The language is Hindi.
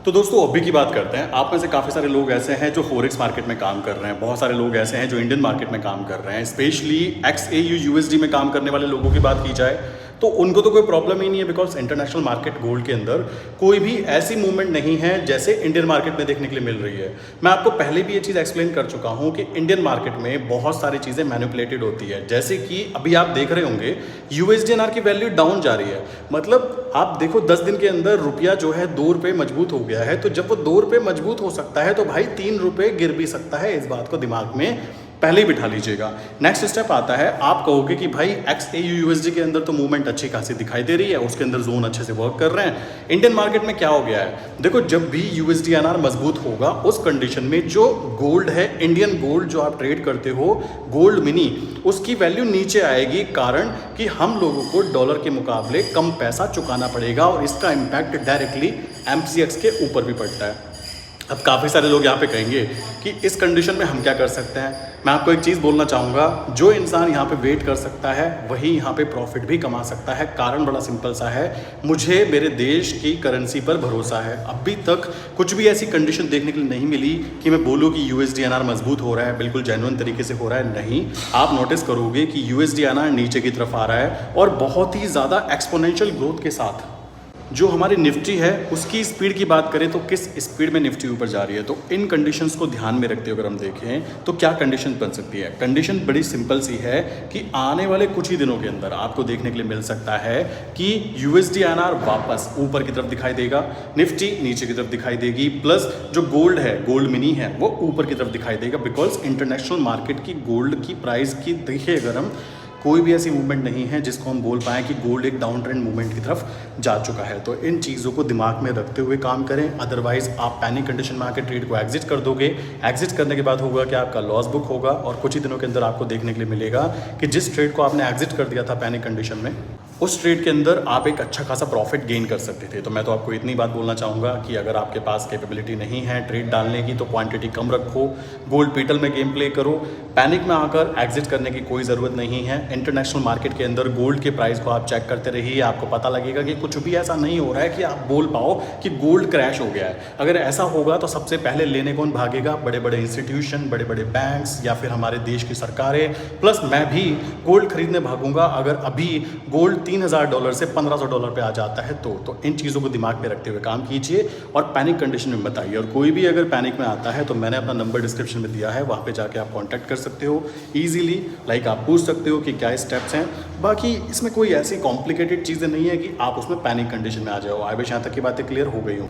तो दोस्तों अभी की बात करते हैं। आप में से काफ़ी सारे लोग ऐसे हैं जो फॉरेक्स मार्केट में काम कर रहे हैं, बहुत सारे लोग ऐसे हैं जो इंडियन मार्केट में काम कर रहे हैं। स्पेशली XAU USD में काम करने वाले लोगों की बात की जाए तो उनको तो कोई प्रॉब्लम ही नहीं है, बिकॉज इंटरनेशनल मार्केट गोल्ड के अंदर कोई भी ऐसी मूवमेंट नहीं है जैसे इंडियन मार्केट में देखने के लिए मिल रही है। मैं आपको पहले भी ये चीज़ एक्सप्लेन कर चुका हूँ कि इंडियन मार्केट में बहुत सारी चीज़ें मैनिपुलेटेड होती है। जैसे कि अभी आप देख रहे होंगे USDNR की वैल्यू डाउन जा रही है, मतलब आप देखो 10 दिन के अंदर रुपया जो है 2 रुपये मजबूत हो गया है। तो जब वो 2 रुपये मजबूत हो सकता है तो भाई 3 रुपये गिर भी सकता है। इस बात को दिमाग में पहले ही बिठा लीजिएगा। नेक्स्ट स्टेप आता है, आप कहोगे कि भाई XAU USD के अंदर तो मूवमेंट अच्छी खासी दिखाई दे रही है, उसके अंदर जोन अच्छे से वर्क कर रहे हैं। इंडियन मार्केट में क्या हो गया है, देखो जब भी USDNR मजबूत होगा उस कंडीशन में जो गोल्ड है, इंडियन गोल्ड जो आप ट्रेड करते हो, गोल्ड मिनी, उसकी वैल्यू नीचे आएगी। कारण कि हम लोगों को डॉलर के मुकाबले कम पैसा चुकाना पड़ेगा और इसका इम्पैक्ट डायरेक्टली MCX के ऊपर भी पड़ता है। अब काफ़ी सारे लोग यहाँ पे कहेंगे कि इस कंडीशन में हम क्या कर सकते हैं। मैं आपको एक चीज़ बोलना चाहूँगा, जो इंसान यहाँ पे वेट कर सकता है वही यहाँ पे प्रॉफिट भी कमा सकता है। कारण बड़ा सिंपल सा है, मुझे मेरे देश की करेंसी पर भरोसा है। अभी तक कुछ भी ऐसी कंडीशन देखने के लिए नहीं मिली कि मैं बोलूँ कि USDNR मजबूत हो रहा है, बिल्कुल जेन्युइन तरीके से हो रहा है। नहीं, आप नोटिस करोगे कि USDNR नीचे की तरफ आ रहा है और बहुत ही ज़्यादा एक्सपोनेंशियल ग्रोथ के साथ। जो हमारी निफ्टी है उसकी स्पीड की बात करें तो किस स्पीड में निफ्टी ऊपर जा रही है। तो इन कंडीशंस को ध्यान में रखते हुए अगर हम देखें तो क्या कंडीशन बन सकती है। कंडीशन बड़ी सिंपल सी है कि आने वाले कुछ ही दिनों के अंदर आपको देखने के लिए मिल सकता है कि USDNR वापस ऊपर की तरफ दिखाई देगा, निफ्टी नीचे की तरफ दिखाई देगी, प्लस जो गोल्ड है, गोल्ड मिनी है, वो ऊपर की तरफ दिखाई देगा। बिकॉज इंटरनेशनल मार्केट की गोल्ड की प्राइस की देखिए, अगर हम कोई भी ऐसी मूवमेंट नहीं है जिसको हम बोल पाएँ कि गोल्ड एक डाउन ट्रेंड मूवमेंट की तरफ जा चुका है। तो इन चीज़ों को दिमाग में रखते हुए काम करें, अदरवाइज आप पैनिक कंडीशन में आकर ट्रेड को एग्जिट कर दोगे। एग्जिट करने के बाद होगा कि आपका लॉस बुक होगा और कुछ ही दिनों के अंदर आपको देखने के लिए मिलेगा कि जिस ट्रेड को आपने एग्जिट कर दिया था पैनिक कंडीशन में, उस ट्रेड के अंदर आप एक अच्छा खासा प्रॉफिट गेन कर सकते थे। तो मैं तो आपको इतनी बात बोलना चाहूँगा कि अगर आपके पास कैपेबिलिटी नहीं है ट्रेड डालने की तो क्वांटिटी कम रखो, गोल्ड पीटल में गेम प्ले करो। पैनिक में आकर एग्जिट करने की कोई ज़रूरत नहीं है। इंटरनेशनल मार्केट के अंदर गोल्ड के प्राइस को आप चेक करते रहिए, आपको पता लगेगा कि कुछ भी ऐसा नहीं हो रहा है कि आप बोल पाओ कि गोल्ड क्रैश हो गया है। अगर ऐसा होगा तो सबसे पहले लेने कौन भागेगा, बड़े बड़े इंस्टीट्यूशन, बड़े बड़े बैंक्स या फिर हमारे देश की सरकारें। प्लस मैं भी गोल्ड खरीदने भागूंगा अगर अभी गोल्ड $3000 से $1500 पे आ जाता है। तो इन चीज़ों को दिमाग में रखते हुए काम कीजिए और पैनिक कंडीशन में बताइए। और कोई भी अगर पैनिक में आता है तो मैंने अपना नंबर डिस्क्रिप्शन में दिया है, वहाँ पे जाके आप कांटेक्ट कर सकते हो ईजिली। लाइक आप पूछ सकते हो कि क्या स्टेप्स हैं। बाकी इसमें कोई ऐसी कॉम्प्लिकेटेड चीज़ें नहीं है कि आप उसमें पैनिक कंडीशन में आ जाओ। आई विश यहाँ तक की बातें क्लियर हो गई हो।